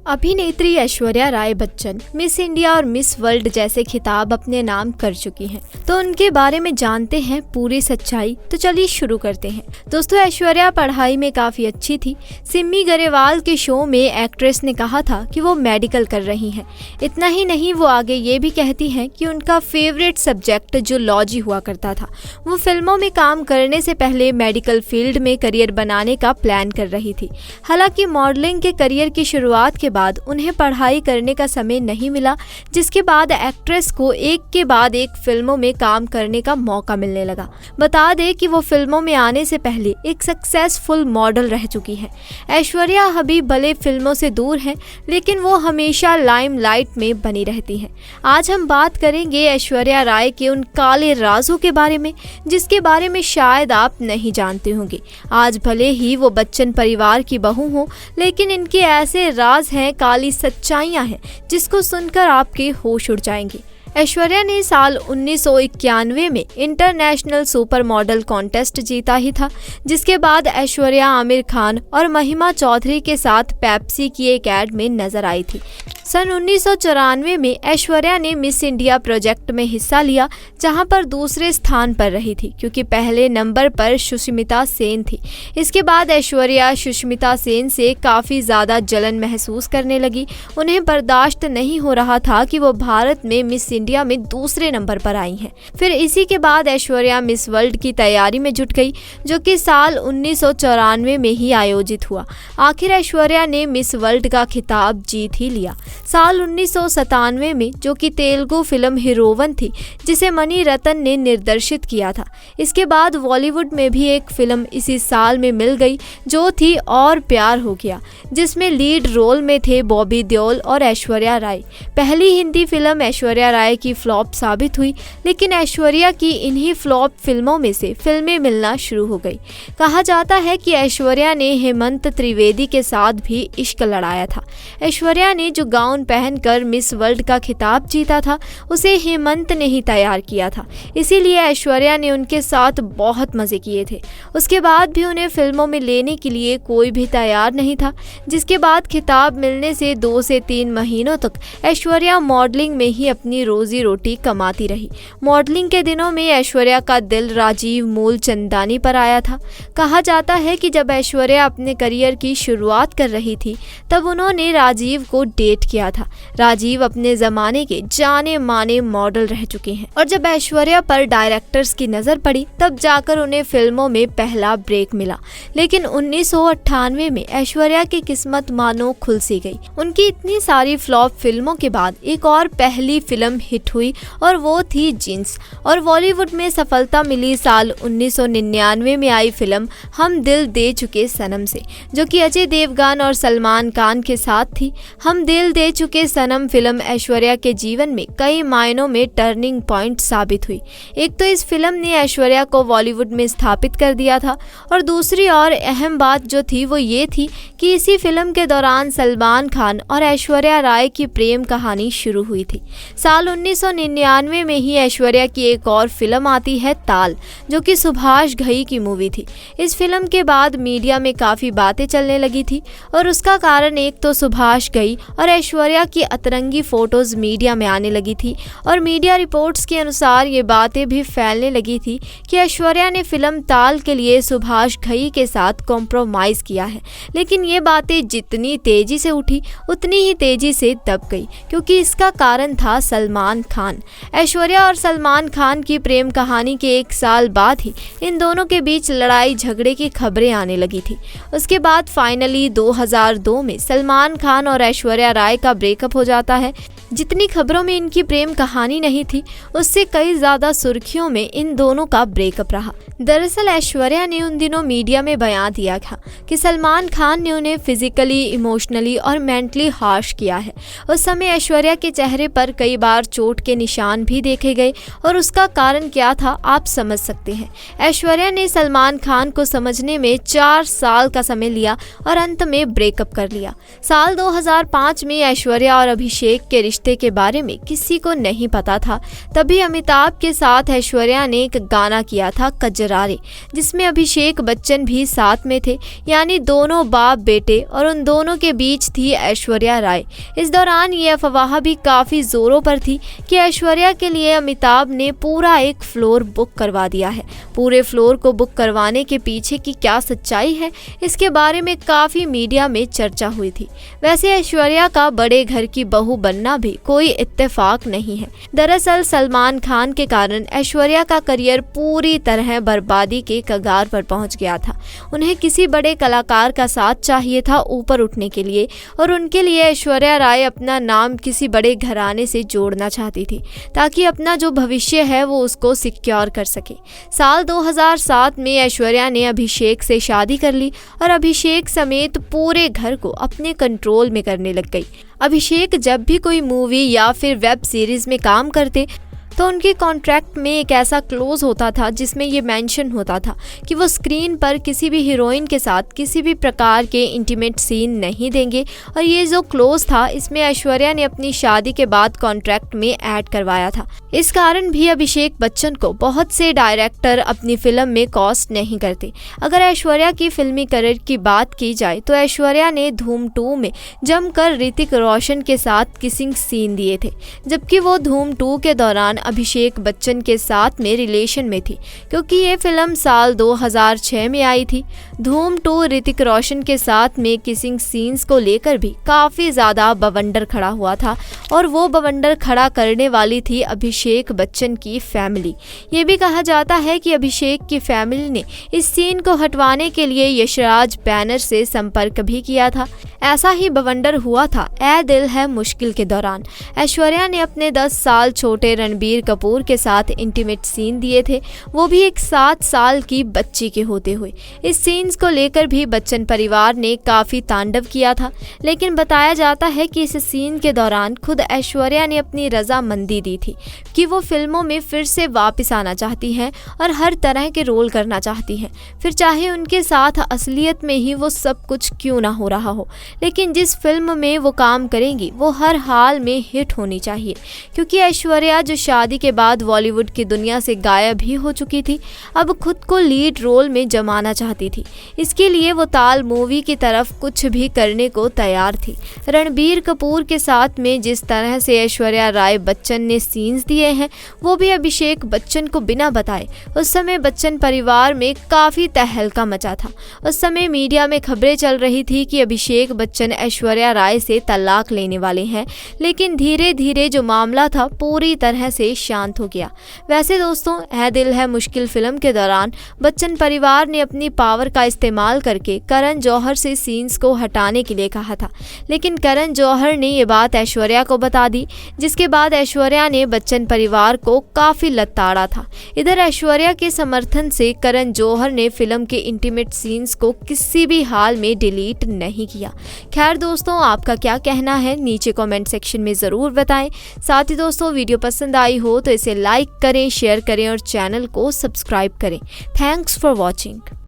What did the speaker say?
अभिनेत्री Aishwarya Rai Bachchan miss India और miss world जैसे खिताब अपने नाम कर चुकी हैं, तो उनके बारे में जानते हैं पूरी सच्चाई। तो चलिए शुरू करते हैं। दोस्तों, ऐश्वर्या पढ़ाई में काफ़ी अच्छी थी। सिमी गरेवाल के शो में एक्ट्रेस ने कहा था कि वो मेडिकल कर रही हैं। इतना ही नहीं, वो आगे ये भी कहती हैं कि उनका फेवरेट सब्जेक्ट जूलॉजी हुआ करता था। वो फिल्मों में काम करने से पहले मेडिकल फील्ड में करियर बनाने का प्लान कर रही थी। हालांकि मॉडलिंग के करियर की शुरुआत के बाद उन्हें पढ़ाई करने का समय नहीं मिला, जिसके बाद एक्ट्रेस को एक के बाद एक फिल्मों में काम करने का मौका मिलने लगा। बता दें कि वो फिल्मों में आने से पहले एक सक्सेसफुल मॉडल रह चुकी हैं। ऐश्वर्या अभी भले फिल्मों से दूर हैं, लेकिन वो हमेशा लाइमलाइट में बनी रहती हैं। आज हम बात करेंगे ऐश्वर्या राय के उन काले राजों के बारे में, जिसके बारे में शायद आप नहीं जानते होंगे। आज भले ही वो बच्चन परिवार की बहू हो, लेकिन इनके ऐसे राज हैं, काली सच्चाइयां हैं, जिसको सुनकर आपके होश उड़ जाएंगे। ऐश्वर्या ने साल 1991 में इंटरनेशनल सुपर मॉडल कॉन्टेस्ट जीता ही था, जिसके बाद ऐश्वर्या आमिर खान और महिमा चौधरी के साथ पेप्सी की एक ऐड में नजर आई थी। सन 1994 में ऐश्वर्या ने मिस इंडिया प्रोजेक्ट में हिस्सा लिया, जहां पर दूसरे स्थान पर रही थी, क्योंकि पहले नंबर पर सुष्मिता सेन थी। इसके बाद ऐश्वर्या सुष्मिता सेन से काफ़ी ज़्यादा जलन महसूस करने लगी। उन्हें बर्दाश्त नहीं हो रहा था कि वो भारत में मिस इंडिया में दूसरे नंबर पर आई हैं। फिर इसी के बाद ऐश्वर्या मिस वर्ल्ड की तैयारी में जुट गई, जो कि साल 1994 में ही आयोजित हुआ। आखिर ऐश्वर्या ने मिस वर्ल्ड का खिताब जीत ही लिया। साल 1997 में, जो कि तेलुगु फिल्म हीरोवन थी, जिसे मणि रत्न ने निर्देशित किया था। इसके बाद बॉलीवुड में भी एक फिल्म इसी साल में मिल गई, जो थी और प्यार हो गया, जिसमें लीड रोल में थे बॉबी देओल और ऐश्वर्या राय। पहली हिंदी फिल्म ऐश्वर्या राय की फ्लॉप साबित हुई, लेकिन ऐश्वर्या की इन्हीं फ्लॉप फिल्मों में से फिल्में मिलना शुरू हो गई। कहा जाता है कि ऐश्वर्या ने हेमंत त्रिवेदी के साथ भी इश्क लड़ाया था। ऐश्वर्या ने जो गाउन पहनकर मिस वर्ल्ड का खिताब जीता था, उसे हेमंत ने ही तैयार किया था। इसीलिए ऐश्वर्या ने उनके साथ बहुत मजे किए थे। उसके बाद भी उन्हें फिल्मों में लेने के लिए कोई भी तैयार नहीं था, जिसके बाद खिताब मिलने से 2 से 3 महीनों तक ऐश्वर्या मॉडलिंग में ही अपनी रोजी रोटी कमाती रही। मॉडलिंग के दिनों में ऐश्वर्या का दिल राजीव मूलचंदानी पर आया था। कहा जाता है कि जब ऐश्वर्या अपने करियर की शुरुआत कर रही थी, तब उन्होंने राजीव को डेट किया था। राजीव अपने जमाने के जाने माने मॉडल रह चुके हैं, और जब ऐश्वर्या पर डायरेक्टर्स की नजर पड़ी, तब जाकर उन्हें फिल्मों में पहला ब्रेक मिला। लेकिन 1998 में ऐश्वर्या की किस्मत मानो खुल सी गई। उनकी इतनी सारी फ्लॉप फिल्मों के बाद एक और पहली फिल्म हिट हुई, और वो थी जींस। और बॉलीवुड में सफलता मिली साल 1999 में आई फिल्म हम दिल दे चुके सनम से, जो कि अजय देवगन और सलमान खान के साथ थी। हम दिल दे चुके सनम फिल्म ऐश्वर्या के जीवन में कई मायनों में टर्निंग पॉइंट साबित हुई। एक तो इस फिल्म ने ऐश्वर्या को बॉलीवुड में स्थापित कर दिया था, और दूसरी और अहम बात जो थी वो ये थी कि इसी फिल्म के दौरान सलमान खान और ऐश्वर्या राय की प्रेम कहानी शुरू हुई थी। साल 1999 में ही ऐश्वर्या की एक और फिल्म आती है ताल, जो कि सुभाष घई की मूवी थी। इस फिल्म के बाद मीडिया में काफ़ी बातें चलने लगी थी, और उसका कारण एक तो सुभाष घई और ऐश्वर्या की अतरंगी फोटोज मीडिया में आने लगी थी, और मीडिया रिपोर्ट्स के अनुसार ये बातें भी फैलने लगी थी कि ऐश्वर्या ने फिल्म ताल के लिए सुभाष घई के साथ कॉम्प्रोमाइज़ किया है। लेकिन ये बातें जितनी तेजी से उठी, उतनी ही तेजी से दब गई, क्योंकि इसका कारण था सलमान खान। ऐश्वर्या और सलमान खान की प्रेम कहानी के 1 साल बाद ही इन दोनों के बीच लड़ाई झगड़े की खबरें आने लगी थी। उसके बाद फाइनली 2002 में सलमान खान और ऐश्वर्या राय का ब्रेकअप हो जाता है। जितनी खबरों में इनकी प्रेम कहानी नहीं थी, उससे कई ज़्यादा सुर्खियों में इन दोनों का ब्रेकअप रहा। दरअसल ऐश्वर्या ने उन दिनों मीडिया में बयान दिया था कि सलमान खान ने उन्हें फिजिकली, इमोशनली और मेंटली हार्श किया है। उस समय ऐश्वर्या के चेहरे पर कई बार चोट के निशान भी देखे गए, और उसका कारण क्या था आप समझ सकते हैं। ऐश्वर्या ने सलमान खान को समझने में 4 साल का समय लिया, और अंत में ब्रेकअप कर लिया। साल 2005 में ऐश्वर्या और अभिषेक के रिश्ते के बारे में किसी को नहीं पता था, तभी अमिताभ के साथ ऐश्वर्या ने एक गाना किया था कजरारे, जिसमें अभिषेक बच्चन भी साथ में थे, यानी दोनों बाप बेटे, और उन दोनों के बीच थी ऐश्वर्या राय। इस दौरान ये अफवाह भी काफ़ी ज़ोरों पर थी कि ऐश्वर्या के लिए अमिताभ ने पूरा एक फ्लोर बुक करवा दिया है। पूरे फ्लोर को बुक करवाने के पीछे की क्या सच्चाई है, इसके बारे में काफ़ी मीडिया में चर्चा हुई थी। वैसे ऐश्वर्या का बड़े घर की बहू बनना भी कोई इत्तेफाक नहीं है। दरअसल सलमान खान के कारण ऐश्वर्या का करियर पूरी तरह बर्बादी के कगार पर पहुंच गया था। उन्हें किसी बड़े कलाकार का साथ चाहिए था ऊपर उठने के लिए, और उनके लिए ऐश्वर्या राय अपना नाम किसी बड़े घराने से जोड़ना चाहती थी, ताकि अपना जो भविष्य है वो उसको सिक्योर कर सके। साल 2007 में ऐश्वर्या ने अभिषेक से शादी कर ली और अभिषेक समेत पूरे घर को अपने कंट्रोल में करने लग गई। अभिषेक जब भी कोई मूवी या फिर वेब सीरीज में काम करते तो उनके कॉन्ट्रैक्ट में एक ऐसा क्लोज होता था जिसमें ये मेंशन होता था कि वो स्क्रीन पर किसी भी हीरोइन के साथ किसी भी प्रकार के इंटीमेट सीन नहीं देंगे, और ये जो क्लोज था इसमें ऐश्वर्या ने अपनी शादी के बाद कॉन्ट्रैक्ट में ऐड करवाया था। इस कारण भी अभिषेक बच्चन को बहुत से डायरेक्टर अपनी फिल्म में कॉस्ट नहीं करते। अगर ऐश्वर्या की फिल्मी करियर की बात की जाए तो ऐश्वर्या ने धूम 2 में जमकर ऋतिक रोशन के साथ किसिंग सीन दिए थे, जबकि वो धूम 2 के दौरान अभिषेक बच्चन के साथ में रिलेशन में थी, क्योंकि ये फिल्म साल 2006 में आई थी। धूम 2 ऋतिक रोशन के साथ में किसिंग सीन्स को लेकर भी काफ़ी ज़्यादा बवंडर खड़ा हुआ था, और वो बवंडर खड़ा करने वाली थी अभिषेक बच्चन की फैमिली। ये भी कहा जाता है कि अभिषेक की फैमिली ने इस सीन को हटवाने के लिए यशराज बैनर से संपर्क भी किया था। ऐसा ही बवंडर हुआ था ए दिल है मुश्किल के दौरान। ऐश्वर्या ने अपने 10 साल छोटे रणबीर कपूर के साथ इंटीमेट सीन दिए थे, वो भी एक 7 साल की बच्ची के होते हुए। इस सीन्स को लेकर भी बच्चन परिवार ने काफ़ी तांडव किया था, लेकिन बताया जाता है कि इस सीन के दौरान खुद ऐश्वर्या ने अपनी रजामंदी दी थी कि वो फिल्मों में फिर से वापस आना चाहती हैं और हर तरह के रोल करना चाहती हैं, फिर चाहे उनके साथ असलियत में ही वो सब कुछ क्यों ना हो रहा हो। लेकिन जिस फिल्म में वो काम करेंगी वो हर हाल में हिट होनी चाहिए, क्योंकि ऐश्वर्या जो शादी के बाद बॉलीवुड की दुनिया से गायब ही हो चुकी थी, अब खुद को लीड रोल में जमाना चाहती थी। इसके लिए वो ताल मूवी की तरफ कुछ भी करने को तैयार थी। रणबीर कपूर के साथ में जिस तरह से ऐश्वर्या राय बच्चन ने सीन्स दिए हैं, वो भी अभिषेक बच्चन को बिना बताए। उस समय बच्चन परिवार में काफ़ी तहलका मचा था। उस समय मीडिया में खबरें चल रही थी कि अभिषेक बच्चन ऐश्वर्या राय से तलाक लेने वाले हैं, लेकिन धीरे धीरे जो मामला था पूरी तरह से शांत हो गया। वैसे दोस्तों, ए दिल है मुश्किल फिल्म के दौरान बच्चन परिवार ने अपनी पावर का इस्तेमाल करके करण जौहर से सीन्स को हटाने के लिए कहा था, लेकिन करण जौहर ने ये बात ऐश्वर्या को बता दी, जिसके बाद ऐश्वर्या ने बच्चन परिवार को काफ़ी लताड़ा था। इधर ऐश्वर्या के समर्थन से करण जौहर ने फिल्म के इंटीमेट सीन्स को किसी भी हाल में डिलीट नहीं किया। खैर दोस्तों, आपका क्या कहना है नीचे कमेंट सेक्शन में ज़रूर बताएं। साथ ही दोस्तों, वीडियो पसंद आई हो तो इसे लाइक करें, शेयर करें और चैनल को सब्सक्राइब करें। Thanks for watching.